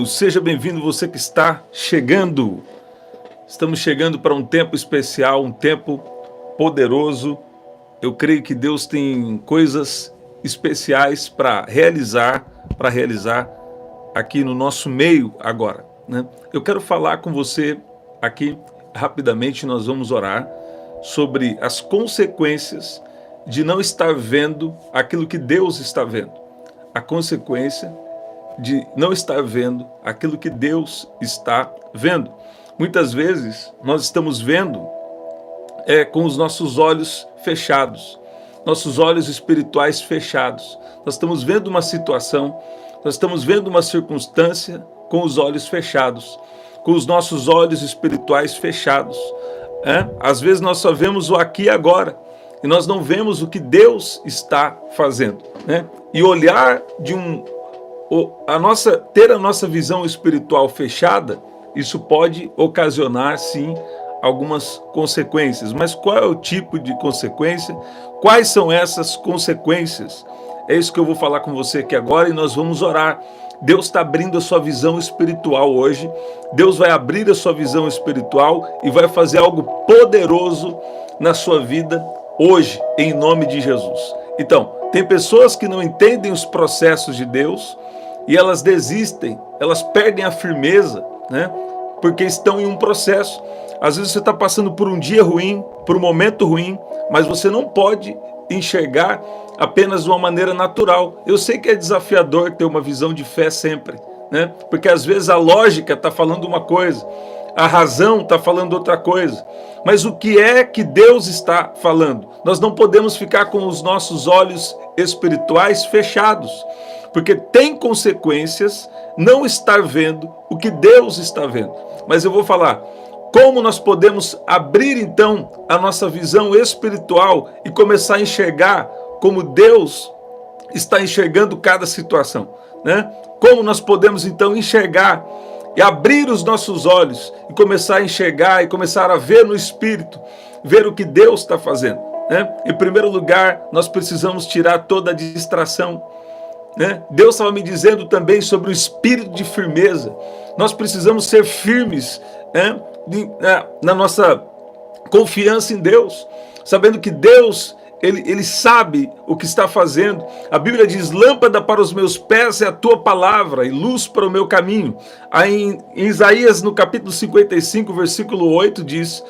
seja bem-vindo você que está chegando. Estamos chegando para um tempo especial, um tempo poderoso. Eu creio que Deus tem coisas especiais para realizar aqui no nosso meio agora, né? Eu quero falar com você aqui rapidamente, nós vamos orar sobre as consequências de não estar vendo aquilo que Deus está vendo. A consequência de não estar vendo aquilo que Deus está vendo. Muitas vezes nós estamos vendo com os nossos olhos fechados, nossos olhos espirituais fechados. Nós estamos vendo uma situação, nós estamos vendo uma circunstância com os olhos fechados, com os nossos olhos espirituais fechados. Às vezes nós só vemos o aqui e agora, e nós não vemos o que Deus está fazendo, né? E olhar ter a nossa visão espiritual fechada, isso pode ocasionar, sim, algumas consequências. Mas qual é o tipo de consequência? Quais são essas consequências? É isso que eu vou falar com você aqui agora e nós vamos orar. Deus está abrindo a sua visão espiritual hoje. Deus vai abrir a sua visão espiritual e vai fazer algo poderoso na sua vida hoje, em nome de Jesus. Então, tem pessoas que não entendem os processos de Deus e elas desistem, elas perdem a firmeza, né? Porque estão em um processo. Às vezes você está passando por um dia ruim, por um momento ruim, mas você não pode enxergar apenas de uma maneira natural. Eu sei que é desafiador ter uma visão de fé sempre, né? Porque às vezes a lógica está falando uma coisa, a razão está falando outra coisa. Mas o que é que Deus está falando? Nós não podemos ficar com os nossos olhos espirituais fechados, porque tem consequências não estar vendo o que Deus está vendo. Mas eu vou falar como nós podemos abrir então a nossa visão espiritual e começar a enxergar como Deus está enxergando cada situação, né? Como nós podemos então enxergar e abrir os nossos olhos e começar a enxergar e começar a ver no Espírito, ver o que Deus está fazendo, né? Em primeiro lugar, nós precisamos tirar toda a distração, né? Deus estava me dizendo também sobre o espírito de firmeza. Nós precisamos ser firmes, né? Na nossa confiança em Deus, sabendo que Deus Ele sabe o que está fazendo. A Bíblia diz: lâmpada para os meus pés é a tua palavra e luz para o meu caminho. Aí em Isaías, no capítulo 55, versículo 8, diz: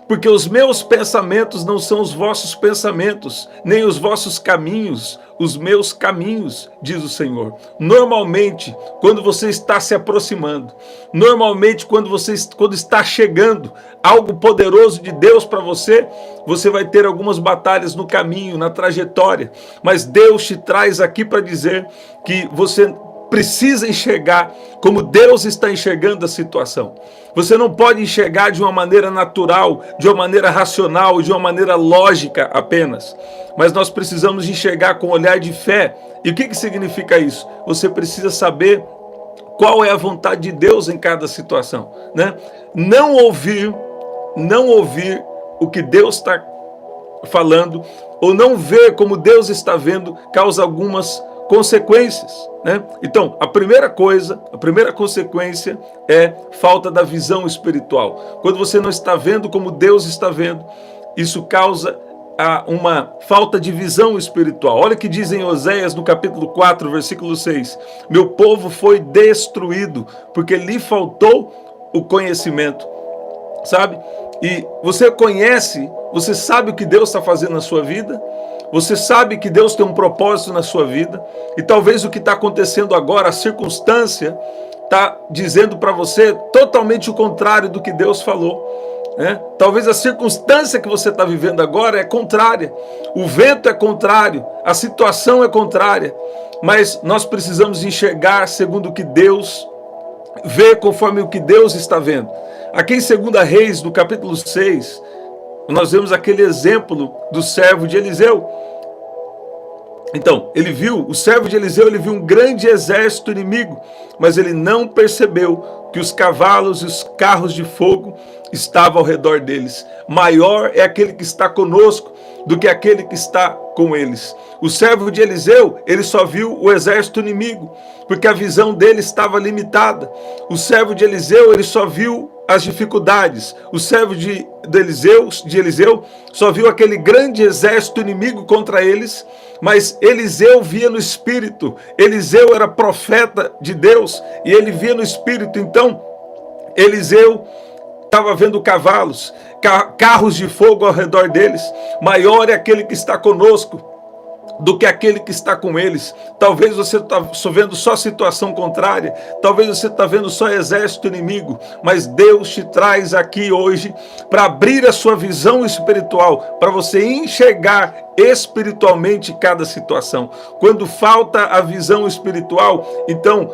porque os meus pensamentos não são os vossos pensamentos, nem os vossos caminhos, os meus caminhos, diz o Senhor. Normalmente, quando você está se aproximando, normalmente quando está chegando algo poderoso de Deus para você, você vai ter algumas batalhas no caminho, na trajetória. Mas Deus te traz aqui para dizer que você precisa enxergar como Deus está enxergando a situação. Você não pode enxergar de uma maneira natural, de uma maneira racional, de uma maneira lógica apenas. Mas nós precisamos enxergar com um olhar de fé. E o que significa isso? Você precisa saber qual é a vontade de Deus em cada situação, né? Não ouvir o que Deus está falando, ou não ver como Deus está vendo, causa algumas consequências, né? Então, a primeira consequência é falta da visão espiritual. Quando você não está vendo como Deus está vendo, isso causa uma falta de visão espiritual. Olha o que diz em Oséias, no capítulo 4, versículo 6. Meu povo foi destruído, porque lhe faltou o conhecimento. Sabe? E você conhece, você sabe o que Deus está fazendo na sua vida, você sabe que Deus tem um propósito na sua vida, e talvez o que está acontecendo agora, a circunstância, está dizendo para você totalmente o contrário do que Deus falou, né? Talvez a circunstância que você está vivendo agora é contrária, o vento é contrário, a situação é contrária, mas nós precisamos enxergar segundo o que Deus vê, conforme o que Deus está vendo. Aqui em 2 Reis, no capítulo 6, nós vemos aquele exemplo do servo de Eliseu. Então, ele viu, o servo de Eliseu, ele viu um grande exército inimigo, mas ele não percebeu que os cavalos e os carros de fogo estavam ao redor deles. Maior é aquele que está conosco do que aquele que está com eles. O servo de Eliseu, ele só viu o exército inimigo, porque a visão dele estava limitada. O servo de Eliseu, ele só viu as dificuldades. O servo de Eliseu só viu aquele grande exército inimigo contra eles, mas Eliseu via no espírito. Eliseu era profeta de Deus e ele via no espírito. Então, Eliseu estava vendo cavalos, carros de fogo ao redor deles. Maior é aquele que está conosco do que aquele que está com eles. Talvez você está vendo só situação contrária, talvez você está vendo só exército inimigo, mas Deus te traz aqui hoje para abrir a sua visão espiritual, para você enxergar espiritualmente cada situação. Quando falta a visão espiritual, então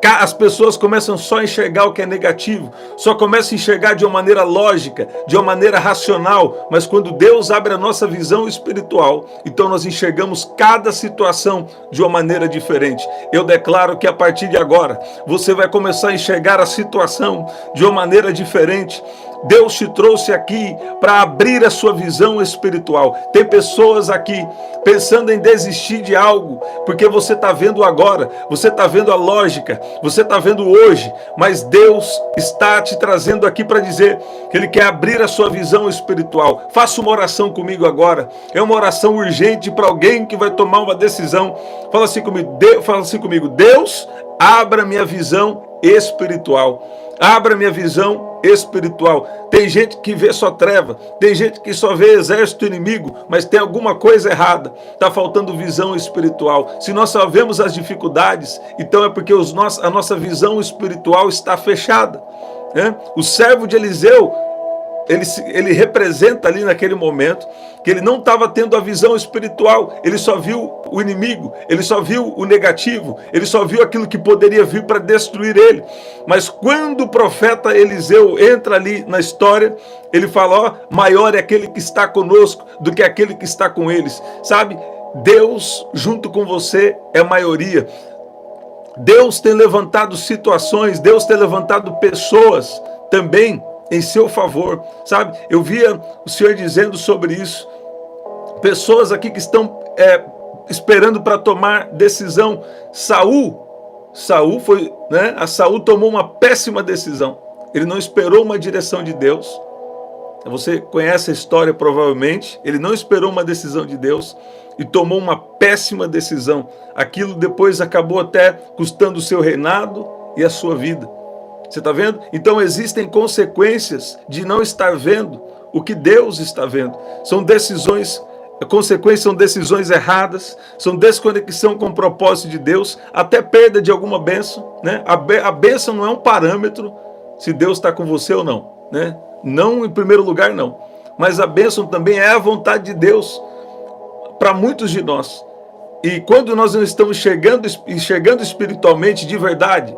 as pessoas começam só a enxergar o que é negativo, só começam a enxergar de uma maneira lógica, de uma maneira racional, mas quando Deus abre a nossa visão espiritual, então nós enxergamos cada situação de uma maneira diferente. Eu declaro que a partir de agora, você vai começar a enxergar a situação de uma maneira diferente. Deus te trouxe aqui para abrir a sua visão espiritual. Tem pessoas aqui pensando em desistir de algo, porque você está vendo agora, você está vendo a lógica, você está vendo hoje, mas Deus está te trazendo aqui para dizer que Ele quer abrir a sua visão espiritual. Faça uma oração comigo agora. É uma oração urgente para alguém que vai tomar uma decisão. Fala assim comigo, Deus, abra minha visão espiritual. Abra minha visão espiritual. Tem gente que vê só treva, tem gente que só vê exército inimigo, mas tem alguma coisa errada. Está faltando visão espiritual. Se nós só vemos as dificuldades, então é porque a nossa visão espiritual está fechada. O servo de Eliseu, ele representa ali naquele momento que ele não estava tendo a visão espiritual, ele só viu o inimigo, ele só viu o negativo, ele só viu aquilo que poderia vir para destruir ele. Mas quando o profeta Eliseu entra ali na história, ele fala, maior é aquele que está conosco do que aquele que está com eles. Sabe, Deus junto com você é maioria. Deus tem levantado situações, Deus tem levantado pessoas também em seu favor, sabe? Eu via o Senhor dizendo sobre isso. Pessoas aqui que estão esperando para tomar decisão. Saul tomou uma péssima decisão. Ele não esperou uma direção de Deus. Você conhece a história provavelmente. Ele não esperou uma decisão de Deus e tomou uma péssima decisão. Aquilo depois acabou até custando o seu reinado e a sua vida. Você está vendo? Então existem consequências de não estar vendo o que Deus está vendo. São decisões, consequências são decisões erradas, são desconexão com o propósito de Deus, até perda de alguma bênção, né? A bênção não é um parâmetro se Deus está com você ou não, né? Não em primeiro lugar, não. Mas a bênção também é a vontade de Deus para muitos de nós. E quando nós não estamos enxergando espiritualmente de verdade,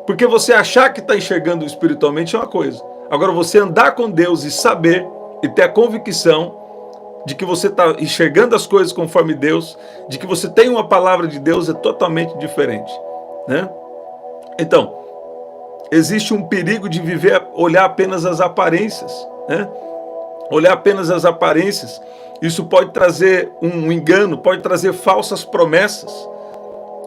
porque você achar que está enxergando espiritualmente é uma coisa. Agora você andar com Deus e saber e ter a convicção de que você está enxergando as coisas conforme Deus, de que você tem uma palavra de Deus, é totalmente diferente, né? Então, existe um perigo de olhar apenas as aparências, né? Olhar apenas as aparências. Isso pode trazer um engano, pode trazer falsas promessas.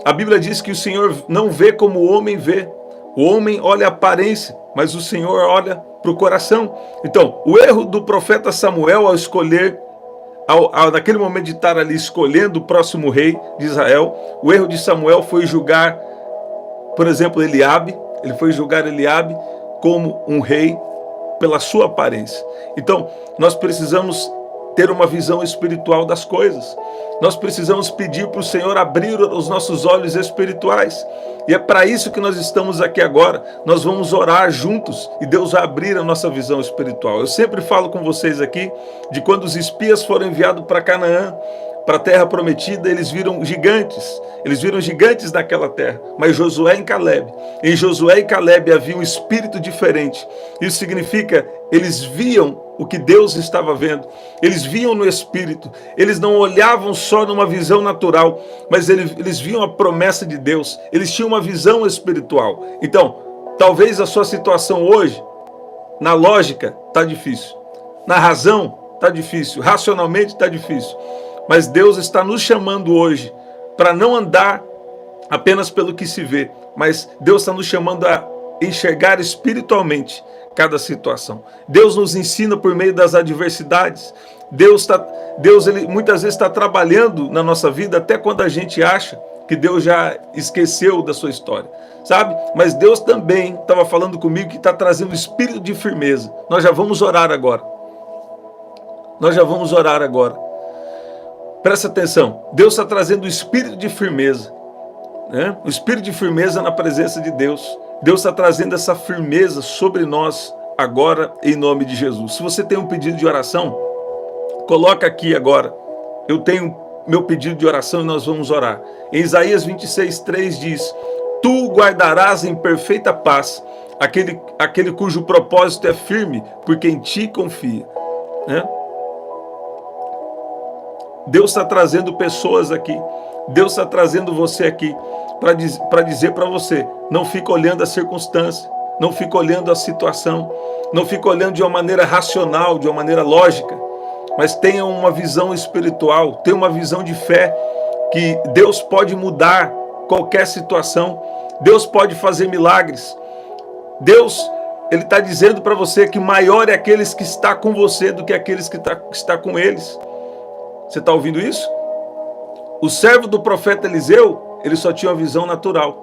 A Bíblia diz que o Senhor não vê como o homem vê. O homem olha a aparência, mas o Senhor olha para o coração. Então, o erro do profeta Samuel ao escolher, naquele momento de estar ali escolhendo o próximo rei de Israel, o erro de Samuel foi julgar, por exemplo, Eliabe. Ele foi julgar Eliabe como um rei pela sua aparência. Então, nós precisamos ter uma visão espiritual das coisas. Nós precisamos pedir para o Senhor abrir os nossos olhos espirituais. E é para isso que nós estamos aqui agora. Nós vamos orar juntos e Deus vai abrir a nossa visão espiritual. Eu sempre falo com vocês aqui de quando os espias foram enviados para Canaã para a terra prometida, eles viram gigantes naquela terra, mas Josué e Caleb, em Josué e Caleb havia um espírito diferente. Isso significa, eles viam o que Deus estava vendo, eles viam no espírito, eles não olhavam só numa visão natural, mas eles viam a promessa de Deus, eles tinham uma visão espiritual. Então, talvez a sua situação hoje, na lógica, está difícil, na razão está difícil, racionalmente está difícil, mas Deus está nos chamando hoje para não andar apenas pelo que se vê, mas Deus está nos chamando a enxergar espiritualmente cada situação. Deus nos ensina por meio das adversidades. Deus ele muitas vezes está trabalhando na nossa vida até quando a gente acha que Deus já esqueceu da sua história, sabe? Mas Deus também estava falando comigo que está trazendo espírito de firmeza. Nós já vamos orar agora. Presta atenção. Deus está trazendo o espírito de firmeza, né? O espírito de firmeza na presença de Deus. Deus está trazendo essa firmeza sobre nós agora, em nome de Jesus. Se você tem um pedido de oração, coloca aqui agora. Eu tenho meu pedido de oração e nós vamos orar. Em Isaías 26:3 diz: Tu guardarás em perfeita paz aquele cujo propósito é firme, porque em ti confia, né? Deus está trazendo pessoas aqui, Deus está trazendo você aqui para dizer para você: não fica olhando a circunstância, não fica olhando a situação, não fica olhando de uma maneira racional, de uma maneira lógica, mas tenha uma visão espiritual, tenha uma visão de fé, que Deus pode mudar qualquer situação, Deus pode fazer milagres. Deus, Ele está dizendo para você que maior é aqueles que está com você do que aqueles que está com eles. Você está ouvindo isso? O servo do profeta Eliseu, ele só tinha uma visão natural,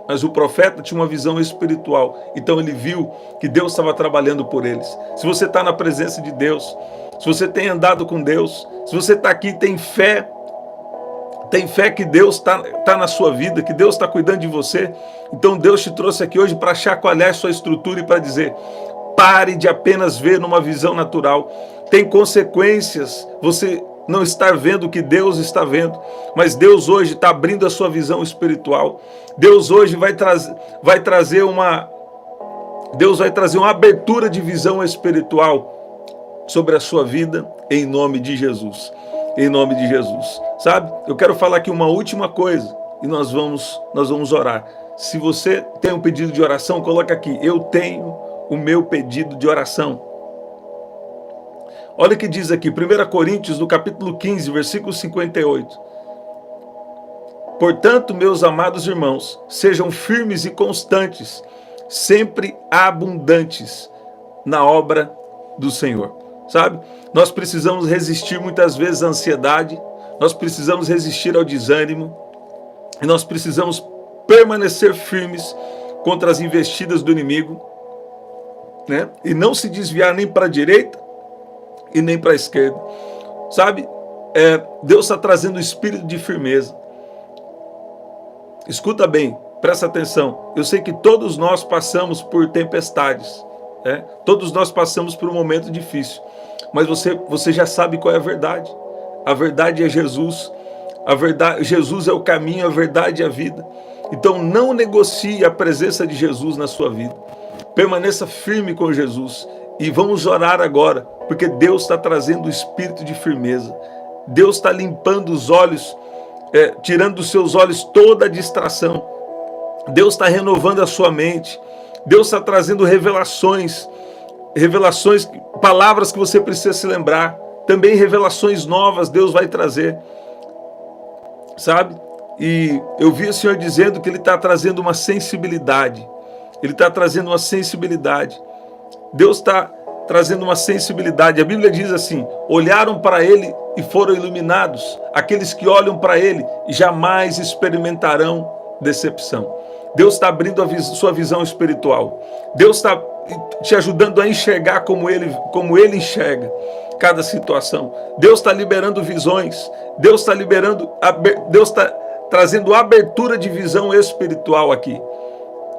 mas o profeta tinha uma visão espiritual. Então ele viu que Deus estava trabalhando por eles. Se você está na presença de Deus, se você tem andado com Deus, se você está aqui, tem fé que Deus está na sua vida, que Deus está cuidando de você, então Deus te trouxe aqui hoje para chacoalhar sua estrutura e para dizer: pare de apenas ver numa visão natural. Tem consequências você não estar vendo o que Deus está vendo, mas Deus hoje está abrindo a sua visão espiritual. Deus hoje vai trazer uma abertura de visão espiritual sobre a sua vida, em nome de Jesus. Em nome de Jesus. Sabe? Eu quero falar aqui uma última coisa e nós vamos orar. Se você tem um pedido de oração, coloca aqui: eu tenho o meu pedido de oração. Olha o que diz aqui, 1 Coríntios, no capítulo 15, versículo 58. Portanto, meus amados irmãos, sejam firmes e constantes, sempre abundantes na obra do Senhor. Sabe? Nós precisamos resistir muitas vezes à ansiedade, nós precisamos resistir ao desânimo, e nós precisamos permanecer firmes contra as investidas do inimigo, né? E não se desviar nem para a direita e nem para a esquerda. Sabe? Deus está trazendo o espírito de firmeza. Escuta bem, presta atenção. Eu sei que todos nós passamos por tempestades, né? Todos nós passamos por um momento difícil, mas você já sabe qual é a verdade. A verdade é Jesus. Jesus é o caminho, a verdade e a vida. Então não negocie a presença de Jesus na sua vida. Permaneça firme com Jesus. E vamos orar agora, porque Deus está trazendo o espírito de firmeza. Deus está limpando os olhos, tirando dos seus olhos toda a distração. Deus está renovando a sua mente. Deus está trazendo revelações, palavras que você precisa se lembrar. Também revelações novas Deus vai trazer. Sabe? E eu vi o Senhor dizendo que Ele está trazendo uma sensibilidade. Ele está trazendo uma sensibilidade. Deus está trazendo uma sensibilidade. A Bíblia diz assim: olharam para Ele e foram iluminados. Aqueles que olham para Ele jamais experimentarão decepção. Deus está abrindo sua visão espiritual. Deus está te ajudando a enxergar como Ele enxerga cada situação. Deus está liberando visões. Deus está trazendo abertura de visão espiritual aqui.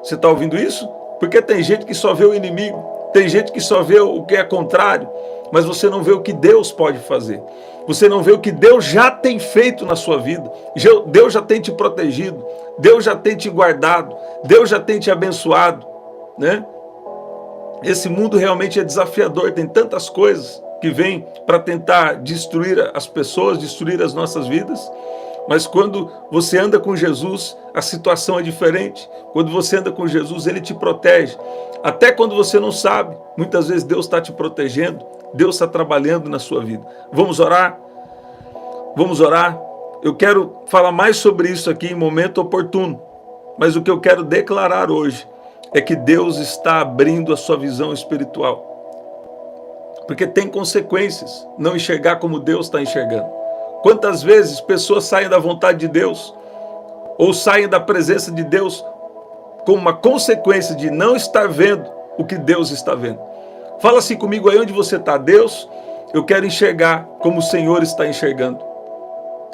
Você está ouvindo isso? Porque tem gente que só vê o inimigo, tem gente que só vê o que é contrário, mas você não vê o que Deus pode fazer. Você não vê o que Deus já tem feito na sua vida. Deus já tem te protegido, Deus já tem te guardado, Deus já tem te abençoado, né? Esse mundo realmente é desafiador, tem tantas coisas que vêm para tentar destruir as pessoas, destruir as nossas vidas. Mas quando você anda com Jesus, a situação é diferente. Quando você anda com Jesus, Ele te protege. Até quando você não sabe, muitas vezes Deus está te protegendo, Deus está trabalhando na sua vida. Vamos orar? Vamos orar? Eu quero falar mais sobre isso aqui em momento oportuno. Mas o que eu quero declarar hoje é que Deus está abrindo a sua visão espiritual. Porque tem consequências não enxergar como Deus está enxergando. Quantas vezes pessoas saem da vontade de Deus ou saem da presença de Deus como uma consequência de não estar vendo o que Deus está vendo. Fala assim comigo aí onde você está. Deus, eu quero enxergar como o Senhor está enxergando.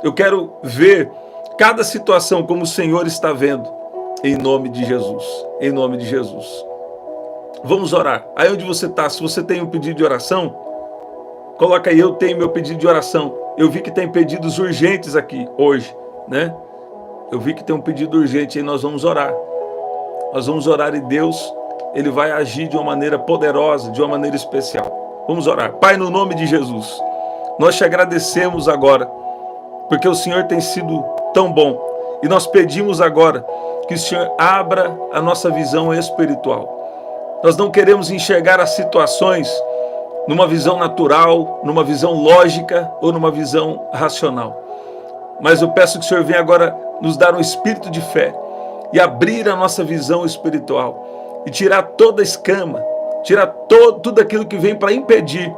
Eu quero ver cada situação como o Senhor está vendo. Em nome de Jesus. Em nome de Jesus. Vamos orar. Aí onde você está, se você tem um pedido de oração, coloca aí, eu tenho meu pedido de oração. Eu vi que tem pedidos urgentes aqui hoje, né? Eu vi que tem um pedido urgente e nós vamos orar. Nós vamos orar e Deus, Ele vai agir de uma maneira poderosa, de uma maneira especial. Vamos orar. Pai, no nome de Jesus, nós te agradecemos agora, porque o Senhor tem sido tão bom. E nós pedimos agora que o Senhor abra a nossa visão espiritual. Nós não queremos enxergar as situações numa visão natural, numa visão lógica ou numa visão racional. Mas eu peço que o Senhor venha agora nos dar um espírito de fé e abrir a nossa visão espiritual e tirar toda a escama, tirar tudo aquilo que vem para impedir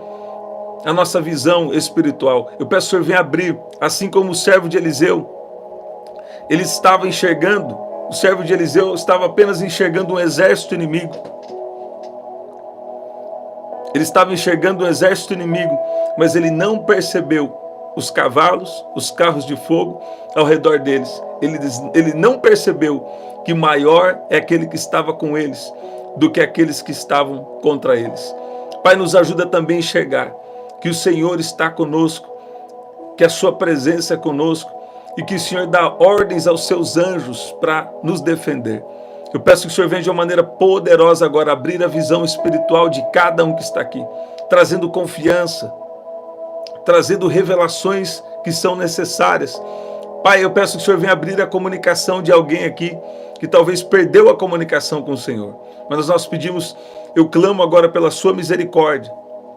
a nossa visão espiritual. Eu peço que o Senhor venha abrir, assim como o servo de Eliseu, ele estava enxergando, o servo de Eliseu estava apenas enxergando um exército inimigo. Ele estava enxergando um exército inimigo, mas ele não percebeu os cavalos, os carros de fogo ao redor deles. Ele não percebeu que maior é aquele que estava com eles do que aqueles que estavam contra eles. Pai, nos ajuda também a enxergar que o Senhor está conosco, que a sua presença é conosco e que o Senhor dá ordens aos seus anjos para nos defender. Eu peço que o Senhor venha de uma maneira poderosa agora abrir a visão espiritual de cada um que está aqui, trazendo confiança, trazendo revelações que são necessárias. Pai, eu peço que o Senhor venha abrir a comunicação de alguém aqui que talvez perdeu a comunicação com o Senhor. Mas nós pedimos, eu clamo agora pela sua misericórdia,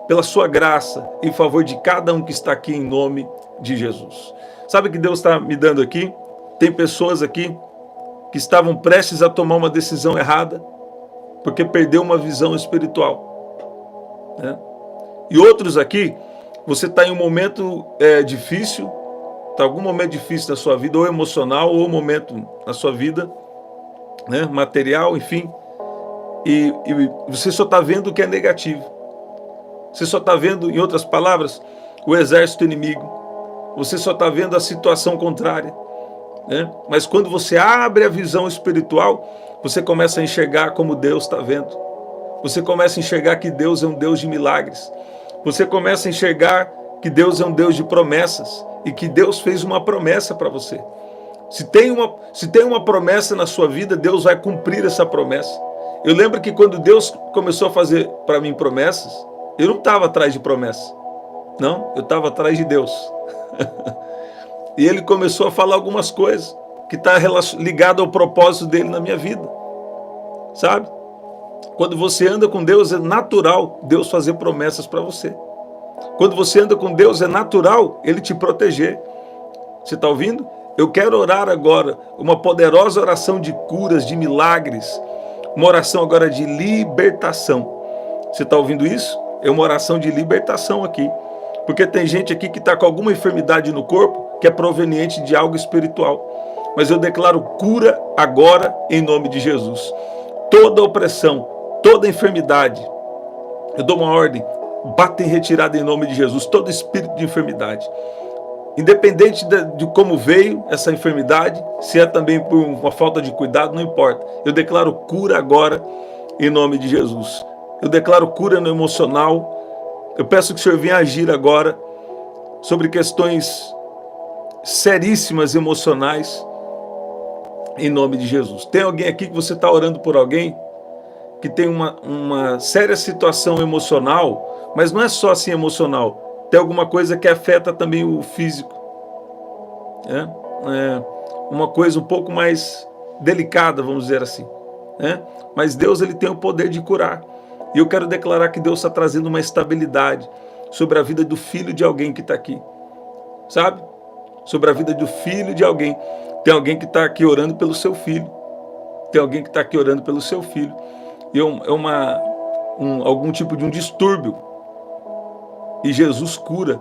pela sua graça, em favor de cada um que está aqui em nome de Jesus. Sabe o que Deus está me dando aqui? Tem pessoas aqui que estavam prestes a tomar uma decisão errada, porque perdeu uma visão espiritual, né? E outros aqui, você está em um momento difícil, está algum momento difícil na sua vida, ou emocional, ou um momento na sua vida, né, material, enfim, e você só está vendo o que é negativo. Você só está vendo, em outras palavras, o exército inimigo. Você só está vendo a situação contrária, né? Mas quando você abre a visão espiritual, você começa a enxergar como Deus está vendo. Você começa a enxergar que Deus é um Deus de milagres. Você começa a enxergar que Deus é um Deus de promessas e que Deus fez uma promessa para você. Se tem uma promessa na sua vida, Deus vai cumprir essa promessa. Eu lembro que quando Deus começou a fazer para mim promessas, eu não estava atrás de promessa. Não, eu estava atrás de Deus. E Ele começou a falar algumas coisas que estão ligadas ao propósito dele na minha vida. Sabe? Quando você anda com Deus, é natural Deus fazer promessas para você. Quando você anda com Deus, é natural Ele te proteger. Você está ouvindo? Eu quero orar agora uma poderosa oração de curas, de milagres. Uma oração agora de libertação. Você está ouvindo isso? É uma oração de libertação aqui. Porque tem gente aqui que está com alguma enfermidade no corpo que é proveniente de algo espiritual. Mas eu declaro cura agora em nome de Jesus. Toda opressão, toda enfermidade, eu dou uma ordem, bata em retirada em nome de Jesus, todo espírito de enfermidade. Independente de como veio essa enfermidade, se é também por uma falta de cuidado, não importa. Eu declaro cura agora em nome de Jesus. Eu declaro cura no emocional. Eu peço que o Senhor venha agir agora sobre questões seríssimas emocionais, em nome de Jesus. Tem alguém aqui que você está orando por alguém que tem uma séria situação emocional, mas não é só assim emocional, tem alguma coisa que afeta também o físico. Uma coisa um pouco mais delicada, vamos dizer assim. Mas Deus, ele tem o poder de curar. E eu quero declarar que Deus está trazendo uma estabilidade sobre a vida do filho de alguém que está aqui. Sabe? Sobre a vida do filho de alguém. Tem alguém que está aqui orando pelo seu filho. Tem alguém que está aqui orando pelo seu filho. E algum tipo de um distúrbio. E Jesus cura.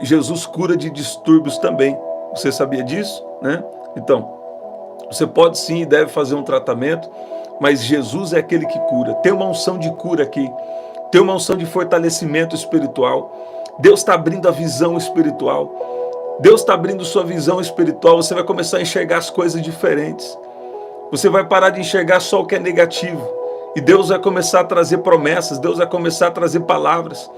Jesus cura de distúrbios também. Você sabia disso? Então, você pode sim e deve fazer um tratamento, mas Jesus é aquele que cura. Tem uma unção de cura aqui. Tem uma unção de fortalecimento espiritual. Deus está abrindo a visão espiritual. Deus está abrindo sua visão espiritual. Você vai começar a enxergar as coisas diferentes. Você vai parar de enxergar só o que é negativo. E Deus vai começar a trazer promessas. Deus vai começar a trazer palavras.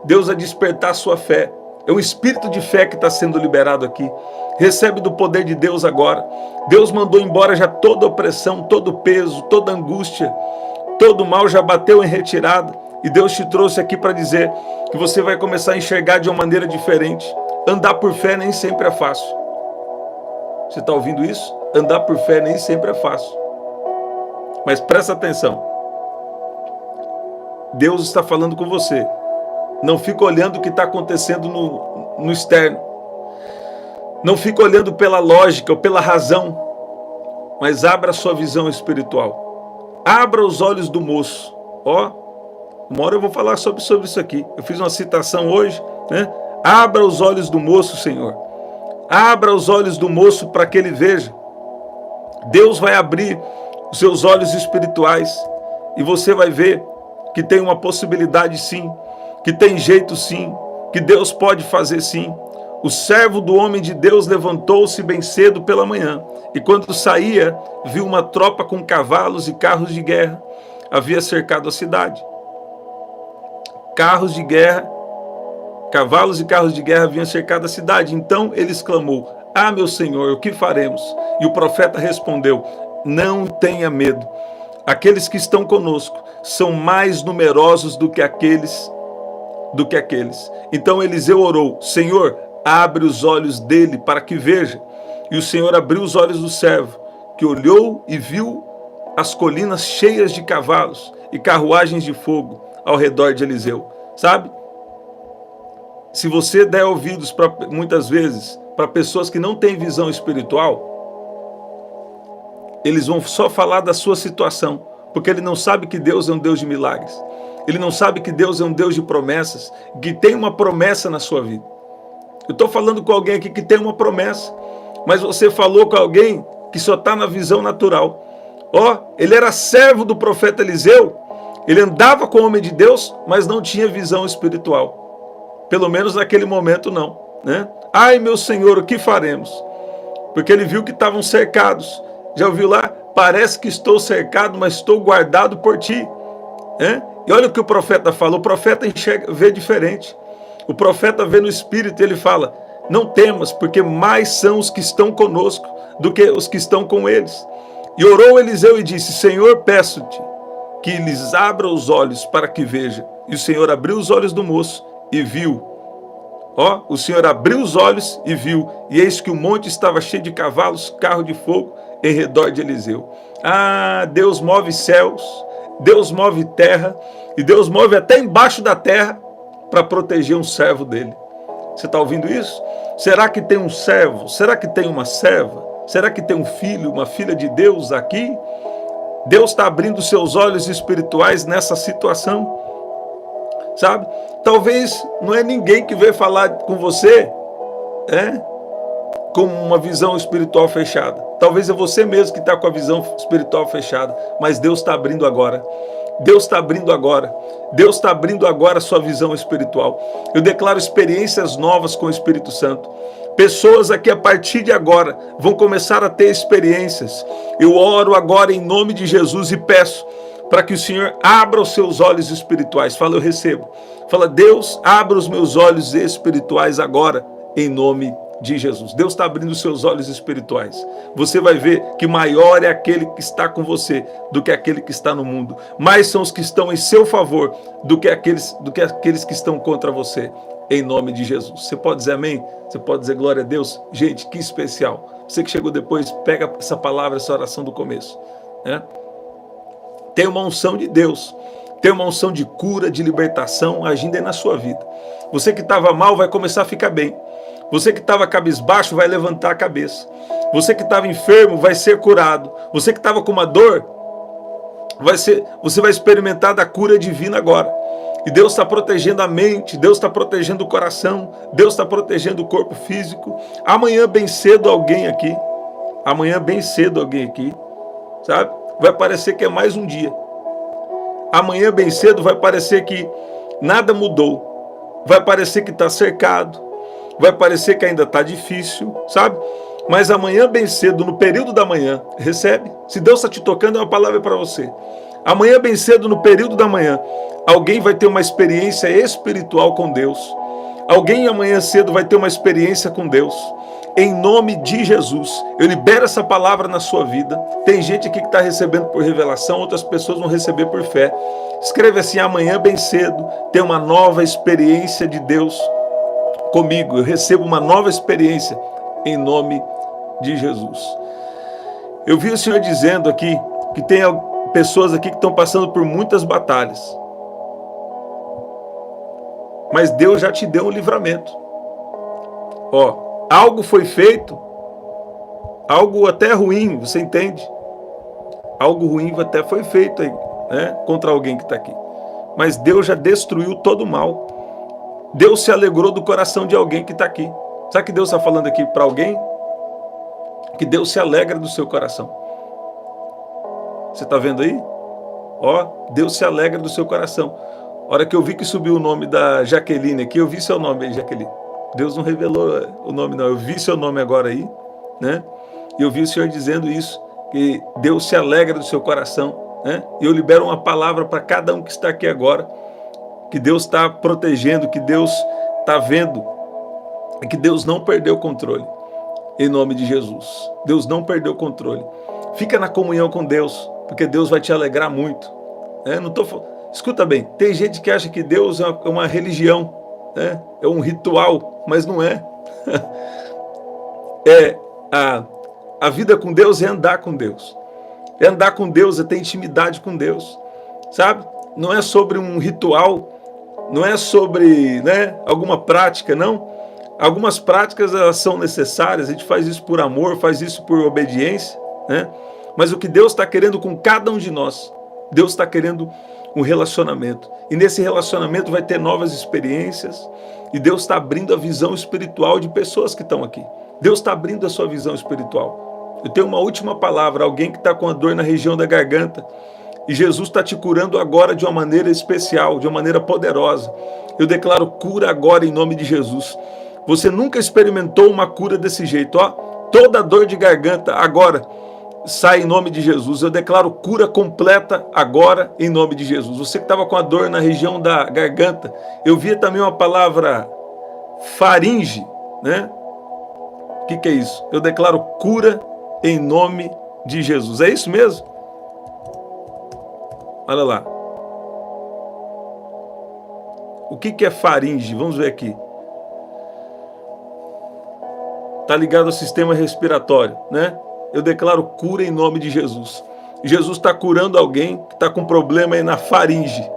Deus vai despertar a sua fé. É um espírito de fé que está sendo liberado aqui. Recebe do poder de Deus agora. Deus mandou embora já toda opressão, todo peso, toda angústia. Todo mal já bateu em retirada. E Deus te trouxe aqui para dizer que você vai começar a enxergar de uma maneira diferente. Andar por fé nem sempre é fácil. Você está ouvindo isso? Andar por fé nem sempre é fácil. Mas presta atenção. Deus está falando com você. Não fica olhando o que está acontecendo no externo. Não fica olhando pela lógica ou pela razão. Mas abra a sua visão espiritual. Abra os olhos do moço. Uma hora eu vou falar sobre isso aqui. Eu fiz uma citação hoje, Abra os olhos do moço, Senhor. Abra os olhos do moço para que ele veja. Deus vai abrir os seus olhos espirituais e você vai ver que tem uma possibilidade sim, que tem jeito sim, que Deus pode fazer sim. O servo do homem de Deus levantou-se bem cedo pela manhã e quando saía, viu uma tropa com cavalos e carros de guerra. Havia cercado a cidade. Carros de guerra, cavalos e carros de guerra haviam cercado a cidade. Então ele exclamou: "Ah, meu Senhor, o que faremos?" E o profeta respondeu: "Não tenha medo. Aqueles que estão conosco são mais numerosos do que aqueles. Então Eliseu orou: "Senhor, abre os olhos dele para que veja." E o Senhor abriu os olhos do servo, que olhou e viu as colinas cheias de cavalos e carruagens de fogo ao redor de Eliseu. Sabe? Se você der ouvidos muitas vezes para pessoas que não têm visão espiritual, eles vão só falar da sua situação, porque ele não sabe que Deus é um Deus de milagres. Ele não sabe que Deus é um Deus de promessas, que tem uma promessa na sua vida. Eu estou falando com alguém aqui que tem uma promessa, mas você falou com alguém que só está na visão natural. Ele era servo do profeta Eliseu, ele andava com o homem de Deus, mas não tinha visão espiritual. Pelo menos naquele momento não. Ai, meu Senhor, o que faremos? Porque ele viu que estavam cercados. Já ouviu lá? Parece que estou cercado, mas estou guardado por ti. E olha o que o profeta fala. O profeta vê diferente. O profeta vê no espírito e ele fala: "Não temas, porque mais são os que estão conosco do que os que estão com eles." E orou Eliseu e disse: "Senhor, peço-te que lhes abra os olhos para que veja." E o Senhor abriu os olhos do moço e viu. O Senhor abriu os olhos e viu, e eis que o monte estava cheio de cavalos, carro de fogo, em redor de Eliseu. Deus move céus, Deus move terra, e Deus move até embaixo da terra para proteger um servo dele. Você está ouvindo isso? Será que tem um servo? Será que tem uma serva? Será que tem um filho, uma filha de Deus aqui? Deus está abrindo seus olhos espirituais nessa situação. Sabe? Talvez não é ninguém que veio falar com você com uma visão espiritual fechada. Talvez é você mesmo que está com a visão espiritual fechada. Mas Deus está abrindo agora. Deus está abrindo agora. Deus está abrindo agora a sua visão espiritual. Eu declaro experiências novas com o Espírito Santo. Pessoas aqui a partir de agora vão começar a ter experiências. Eu oro agora em nome de Jesus e peço para que o Senhor abra os seus olhos espirituais. Fala, eu recebo. Fala, Deus, abra os meus olhos espirituais agora, em nome de Jesus. Deus está abrindo os seus olhos espirituais. Você vai ver que maior é aquele que está com você do que aquele que está no mundo. Mais são os que estão em seu favor do que aqueles que estão contra você, em nome de Jesus. Você pode dizer amém? Você pode dizer glória a Deus? Gente, que especial. Você que chegou depois, pega essa palavra, essa oração do começo, né? Tem uma unção de Deus, tem uma unção de cura, de libertação agindo aí na sua vida. Você que estava mal vai começar a ficar bem. Você que estava cabisbaixo vai levantar a cabeça. Você que estava enfermo vai ser curado. Você que estava com uma dor, você vai experimentar da cura divina agora. E Deus está protegendo a mente, Deus está protegendo o coração, Deus está protegendo o corpo físico. Amanhã bem cedo alguém aqui, sabe? Vai parecer que é mais um dia. Amanhã bem cedo vai parecer que nada mudou. Vai parecer que está cercado. Vai parecer que ainda está difícil, sabe? Mas amanhã bem cedo, no período da manhã, recebe. Se Deus está te tocando, é uma palavra para você. Amanhã bem cedo, no período da manhã, alguém vai ter uma experiência espiritual com Deus. Alguém amanhã cedo vai ter uma experiência com Deus. Em nome de Jesus, eu libero essa palavra na sua vida. Tem gente aqui que está recebendo por revelação, outras pessoas vão receber por fé. Escreve assim, amanhã bem cedo, tem uma nova experiência de Deus comigo. Eu recebo uma nova experiência em nome de Jesus. Eu vi o Senhor dizendo aqui que tem pessoas aqui que estão passando por muitas batalhas. Mas Deus já te deu um livramento. Ó, algo foi feito, algo até ruim, você entende? Algo ruim até foi feito aí, né, contra alguém que está aqui. Mas Deus já destruiu todo o mal. Deus se alegrou do coração de alguém que está aqui. Sabe o que Deus está falando aqui para alguém? Que Deus se alegra do seu coração. Você está vendo aí? Ó, Deus se alegra do seu coração. A hora que eu vi que subiu o nome da Jaqueline aqui, eu vi seu nome aí, Jaqueline. Deus não revelou o nome não, eu vi seu nome agora aí, né? E eu vi o Senhor dizendo isso, que Deus se alegra do seu coração, né? E eu libero uma palavra para cada um que está aqui agora, que Deus está protegendo, que Deus está vendo, e que Deus não perdeu o controle, em nome de Jesus. Deus não perdeu o controle. Fica na comunhão com Deus, porque Deus vai te alegrar muito. Escuta bem, tem gente que acha que Deus é uma religião, né? É um ritual, mas não é. A vida com Deus é andar com Deus. É andar com Deus, é ter intimidade com Deus, sabe? Não é sobre um ritual, não é sobre, né, alguma prática, não. Algumas práticas elas são necessárias, a gente faz isso por amor, faz isso por obediência, né? Mas o que Deus está querendo com cada um de nós, Deus está querendo um relacionamento. E nesse relacionamento vai ter novas experiências, e Deus está abrindo a visão espiritual de pessoas que estão aqui. Deus está abrindo a sua visão espiritual. Eu tenho uma última palavra, alguém que está com a dor na região da garganta, e Jesus está te curando agora de uma maneira especial, de uma maneira poderosa. Eu declaro cura agora em nome de Jesus. Você nunca experimentou uma cura desse jeito, ó. Toda dor de garganta agora sai em nome de Jesus. Eu declaro cura completa agora em nome de Jesus. Você que estava com a dor na região da garganta, eu via também uma palavra faringe, né? O que é isso? Eu declaro cura em nome de Jesus. É isso mesmo? Olha lá. O que é faringe? Vamos ver aqui. Está ligado ao sistema respiratório, né? Eu declaro cura em nome de Jesus. Jesus está curando alguém que está com problema aí na faringe.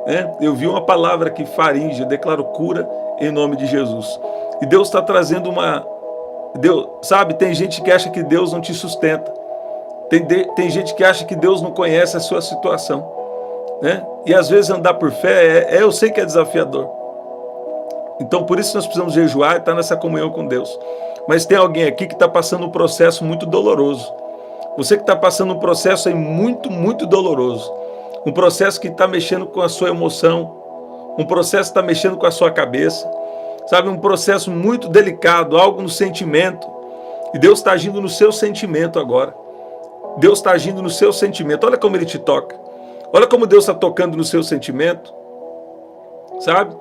Né? Eu vi uma palavra aqui, faringe. Eu declaro cura em nome de Jesus. E Deus está trazendo uma... sabe, tem gente que acha que Deus não te sustenta. Tem gente que acha que Deus não conhece a sua situação, né? E às vezes andar por fé, eu sei que é desafiador. Então por isso nós precisamos jejuar e estar nessa comunhão com Deus. Mas tem alguém aqui que está passando um processo muito doloroso. Você que está passando um processo aí muito, muito doloroso. Um processo que está mexendo com a sua emoção. Um processo que está mexendo com a sua cabeça. Sabe, um processo muito delicado, algo no sentimento. E Deus está agindo no seu sentimento agora. Deus está agindo no seu sentimento. Olha como Ele te toca. Olha como Deus está tocando no seu sentimento. Sabe?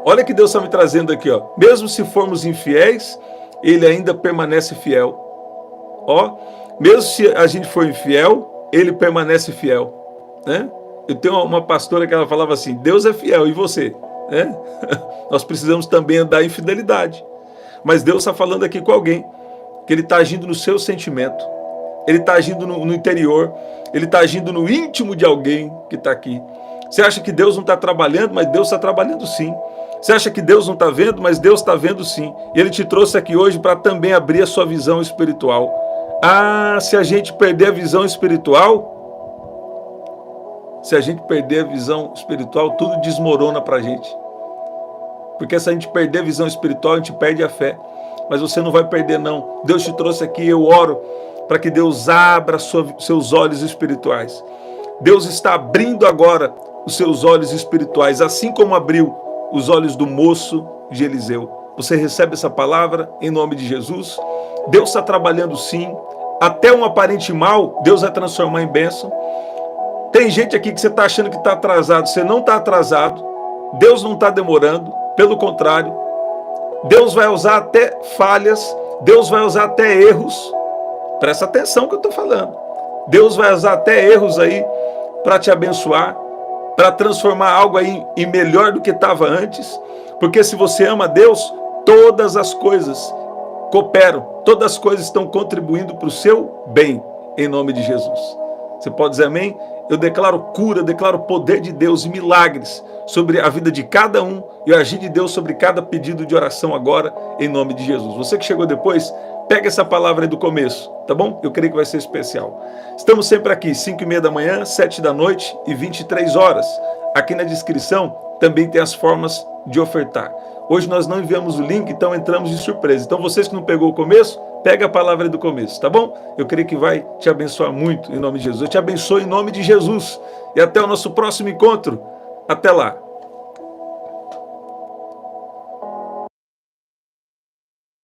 Olha que Deus está me trazendo aqui, ó. Mesmo se formos infiéis, Ele ainda permanece fiel. Ó, mesmo se a gente for infiel, Ele permanece fiel, né? Eu tenho uma pastora que ela falava assim: Deus é fiel, e você? Né? Nós precisamos também andar em fidelidade. Mas Deus está falando aqui com alguém que Ele está agindo no seu sentimento, Ele está agindo no interior, Ele está agindo no íntimo de alguém que está aqui. Você acha que Deus não está trabalhando, mas Deus está trabalhando sim. Você acha que Deus não está vendo, mas Deus está vendo sim. E Ele te trouxe aqui hoje para também abrir a sua visão espiritual. Ah, se a gente perder a visão espiritual, tudo desmorona para a gente. Porque se a gente perder a visão espiritual, a gente perde a fé. Mas você não vai perder não. Deus te trouxe aqui, eu oro para que Deus abra seus olhos espirituais. Deus está abrindo agora os seus olhos espirituais, assim como abriu os olhos do moço de Eliseu. Você recebe essa palavra em nome de Jesus? Deus está trabalhando sim. Até um aparente mal, Deus vai transformar em bênção. Tem gente aqui que você está achando que está atrasado. Você não está atrasado. Deus não está demorando. Pelo contrário, Deus vai usar até falhas. Deus vai usar até erros. Presta atenção no que eu estou falando. Deus vai usar até erros aí para te abençoar, para transformar algo aí em melhor do que estava antes. Porque se você ama Deus, todas as coisas cooperam, todas as coisas estão contribuindo para o seu bem, em nome de Jesus. Você pode dizer amém? Eu declaro cura, eu declaro poder de Deus e milagres sobre a vida de cada um e o agir de Deus sobre cada pedido de oração agora, em nome de Jesus. Você que chegou depois, pega essa palavra aí do começo, tá bom? Eu creio que vai ser especial. Estamos sempre aqui, 5h30 da manhã, 7 da noite e 23 horas. Aqui na descrição também tem as formas de ofertar. Hoje nós não enviamos o link, então entramos de surpresa. Então vocês que não pegou o começo, pega a palavra do começo, tá bom? Eu creio que vai te abençoar muito em nome de Jesus. Eu te abençoo em nome de Jesus. E até o nosso próximo encontro. Até lá.